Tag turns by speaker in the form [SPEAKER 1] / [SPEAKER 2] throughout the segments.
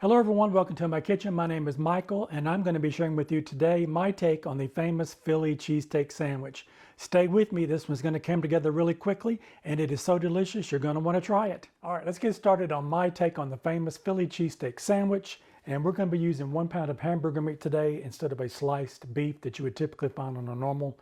[SPEAKER 1] Hello everyone, welcome to my kitchen. My name is Michael and I'm going to be sharing with you today my take on the famous Philly cheesesteak sandwich. Stay with me, this one's going to come together really quickly and it is so delicious you're going to want to try it. Alright, let's get started on my take on the famous Philly cheesesteak sandwich, and we're going to be using 1 pound of hamburger meat today instead of a sliced beef that you would typically find on a normal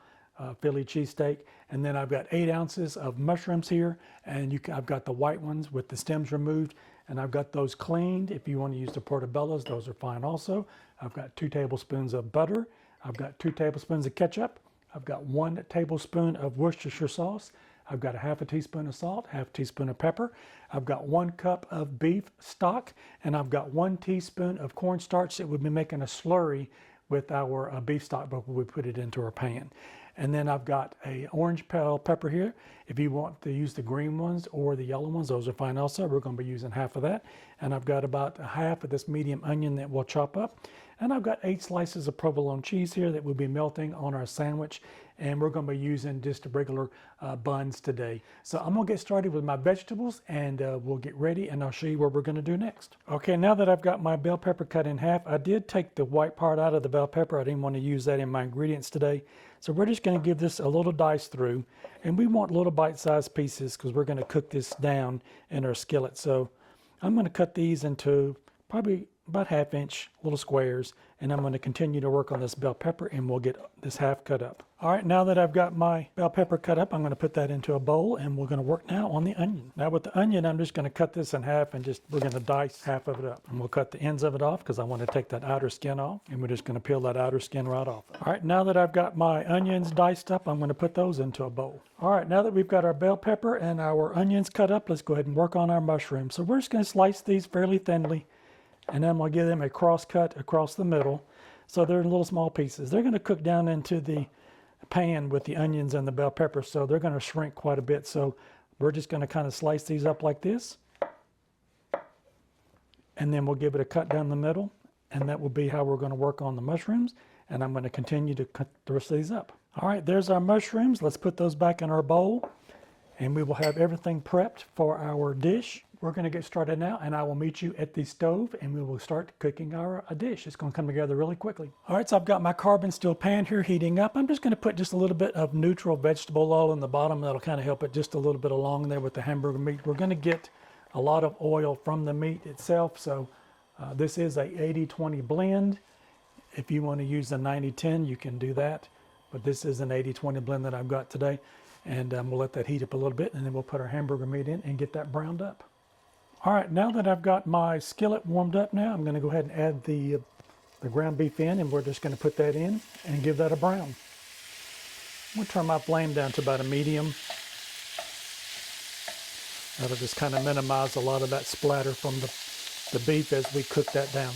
[SPEAKER 1] Philly cheesesteak. And then I've got 8 ounces of mushrooms here, and I've got the white ones with the stems removed, and I've got those cleaned. If you want to use the portobellos, those are fine also. I've got 2 tablespoons of butter. I've got 2 tablespoons of ketchup. I've got 1 tablespoon of Worcestershire sauce. I've got a half a teaspoon of salt, half a teaspoon of pepper. I've got 1 cup of beef stock, and I've got 1 teaspoon of cornstarch that we'll be making a slurry with our beef stock before we put it into our pan. And then I've got a orange bell pepper here. If you want to use the green ones or the yellow ones, those are fine also. We're going to be using half of that. And I've got about a half of this medium onion that we'll chop up. And I've got 8 slices of provolone cheese here that we'll be melting on our sandwich. And we're going to be using just regular buns today. So I'm going to get started with my vegetables, and we'll get ready and I'll show you what we're going to do next. Okay, now that I've got my bell pepper cut in half, I did take the white part out of the bell pepper. I didn't want to use that in my ingredients today. So we're just going to give this a little dice through, and we want little bite-sized pieces because we're going to cook this down in our skillet. So I'm going to cut these into probably about 1/2 inch little squares, and I'm going to continue to work on this bell pepper and we'll get this half cut up. All right, now that I've got my bell pepper cut up, I'm going to put that into a bowl, and we're going to work now on the onion. Now with the onion, I'm just going to cut this in half and we're going to dice half of it up, and we'll cut the ends of it off because I want to take that outer skin off, and we're just going to peel that outer skin right off. All right, now that I've got my onions diced up, I'm going to put those into a bowl. All right, now that we've got our bell pepper and our onions cut up, let's go ahead and work on our mushrooms. So we're just going to slice these fairly thinly, and then I'm going to give them a cross cut across the middle. So they're in little small pieces. They're going to cook down into the pan with the onions and the bell pepper, so they're going to shrink quite a bit. So we're just going to kind of slice these up like this, and then we'll give it a cut down the middle, and that will be how we're going to work on the mushrooms. And I'm going to continue to cut the rest of these up. All right, there's our mushrooms. Let's put those back in our bowl, and we will have everything prepped for our dish. We're going to get started now, and I will meet you at the stove, and we will start cooking our dish. It's going to come together really quickly. All right, so I've got my carbon steel pan here heating up. I'm just going to put just a little bit of neutral vegetable oil in the bottom. That'll kind of help it just a little bit along there with the hamburger meat. We're going to get a lot of oil from the meat itself, so this is a 80-20 blend. If you want to use the 90-10, you can do that, but this is an 80-20 blend that I've got today. And we'll let that heat up a little bit, and then we'll put our hamburger meat in and get that browned up. All right, now that I've got my skillet warmed up now, I'm going to go ahead and add the ground beef in, and we're just going to put that in and give that a brown. I'm going to turn my flame down to about a medium. That'll just kind of minimize a lot of that splatter from the beef as we cook that down.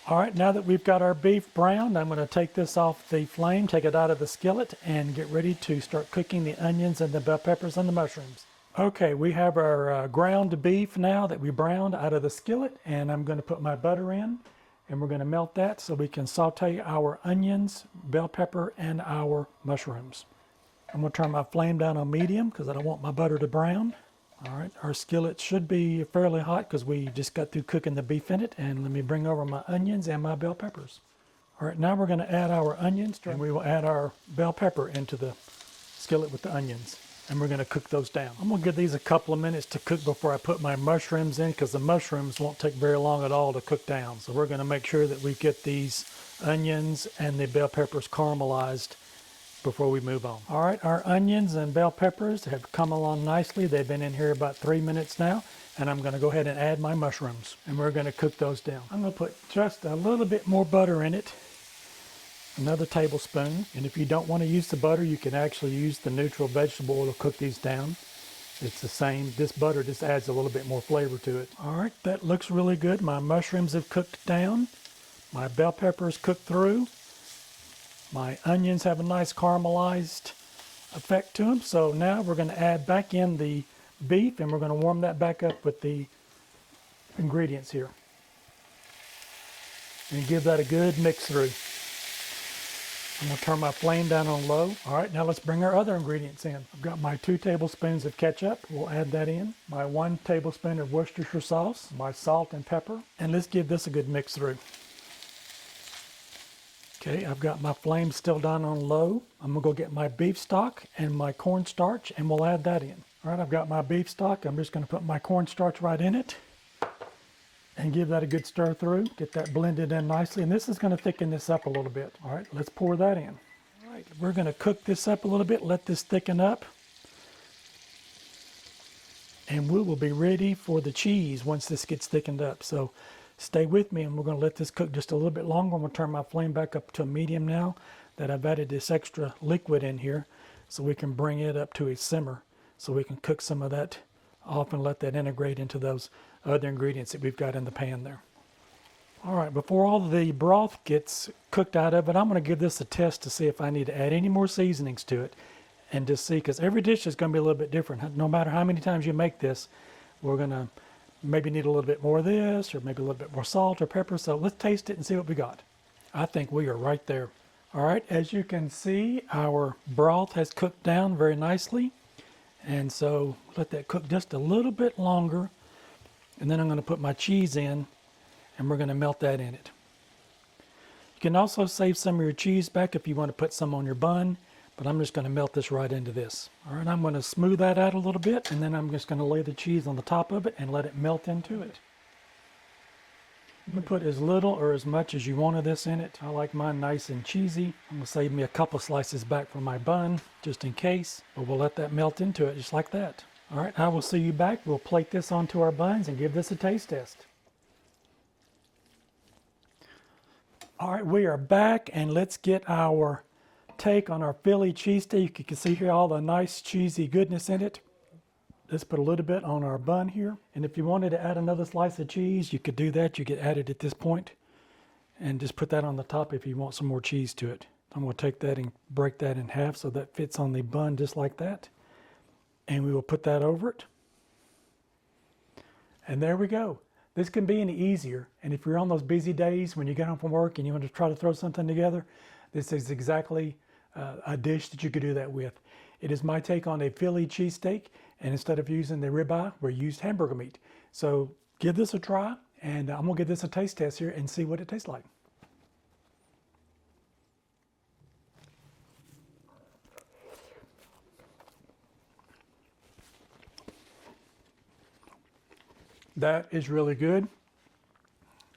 [SPEAKER 1] All right, now that we've got our beef browned, I'm going to take this off the flame, take it out of the skillet, and get ready to start cooking the onions and the bell peppers and the mushrooms. Okay, we have our ground beef now that we browned out of the skillet, and I'm going to put my butter in, and we're going to melt that so we can saute our onions, bell pepper, and our mushrooms. I'm going to turn my flame down on medium because I don't want my butter to brown. All right, our skillet should be fairly hot because we just got through cooking the beef in it. And let me bring over my onions and my bell peppers. All right, now we're going to add our onions, and we will add our bell pepper into the skillet with the onions, and we're going to cook those down. I'm going to give these a couple of minutes to cook before I put my mushrooms in, because the mushrooms won't take very long at all to cook down. So we're going to make sure that we get these onions and the bell peppers caramelized before we move on. All right, our onions and bell peppers have come along nicely. They've been in here about 3 minutes now, and I'm going to go ahead and add my mushrooms, and we're going to cook those down. I'm going to put just a little bit more butter in it, another tablespoon, and if you don't want to use the butter, you can actually use the neutral vegetable oil to cook these down. It's the same. This butter just adds a little bit more flavor to it. All right, that looks really good. My mushrooms have cooked down. My bell peppers cooked through. My onions have a nice caramelized effect to them. So now we're going to add back in the beef, and we're going to warm that back up with the ingredients here. And give that a good mix through. I'm going to turn my flame down on low. All right, now let's bring our other ingredients in. I've got my 2 tablespoons of ketchup. We'll add that in. My 1 tablespoon of Worcestershire sauce, my salt and pepper, and let's give this a good mix through. Okay, I've got my flame still down on low. I'm gonna go get my beef stock and my cornstarch, and we'll add that in. All right, I've got my beef stock. I'm just gonna put my cornstarch right in it and give that a good stir through. Get that blended in nicely, and this is gonna thicken this up a little bit. All right, let's pour that in. All right, we're gonna cook this up a little bit, let this thicken up, and we will be ready for the cheese once this gets thickened up. So stay with me, and we're going to let this cook just a little bit longer. I'm going to turn my flame back up to a medium now that I've added this extra liquid in here, so we can bring it up to a simmer so we can cook some of that off and let that integrate into those other ingredients that we've got in the pan there. All right, before all the broth gets cooked out of it, I'm going to give this a test to see if I need to add any more seasonings to it, and just see, because every dish is going to be a little bit different. No matter how many times you make this, we're going to maybe need a little bit more of this, or maybe a little bit more salt or pepper. So let's taste it and see what we got. I think we are right there. All right, as you can see, our broth has cooked down very nicely. And so let that cook just a little bit longer. And then I'm going to put my cheese in, and we're going to melt that in it. You can also save some of your cheese back if you want to put some on your bun, but I'm just going to melt this right into this. All right, I'm going to smooth that out a little bit, and then I'm just going to lay the cheese on the top of it and let it melt into it. You can put as little or as much as you want of this in it. I like mine nice and cheesy. I'm going to save me a couple slices back for my bun, just in case, but we'll let that melt into it just like that. All right, I will see you back. We'll plate this onto our buns and give this a taste test. All right, we are back, and let's get our take on our Philly cheesesteak. You can see here all the nice cheesy goodness in it. Let's put a little bit on our bun here. And if you wanted to add another slice of cheese, you could do that. You could add it at this point and just put that on the top if you want some more cheese to it. I'm going to take that and break that in half so that fits on the bun just like that. And we will put that over it. And there we go. This can be any easier. And if you're on those busy days when you get home from work and you want to try to throw something together, this is exactly a dish that you could do that with. It is my take on a Philly cheesesteak, and instead of using the ribeye, we used hamburger meat. So give this a try, and I'm gonna give this a taste test here and see what it tastes like. That is really good.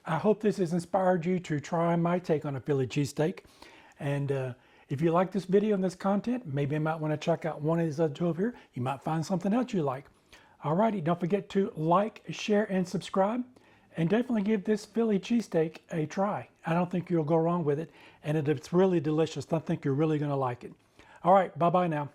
[SPEAKER 1] I hope this has inspired you to try my take on a Philly cheesesteak. And if you like this video and this content, maybe you might want to check out one of these other two over here. You might find something else you like. Alrighty, don't forget to like, share, and subscribe. And definitely give this Philly cheesesteak a try. I don't think you'll go wrong with it. And it's really delicious. I think you're really going to like it. All right, bye-bye now.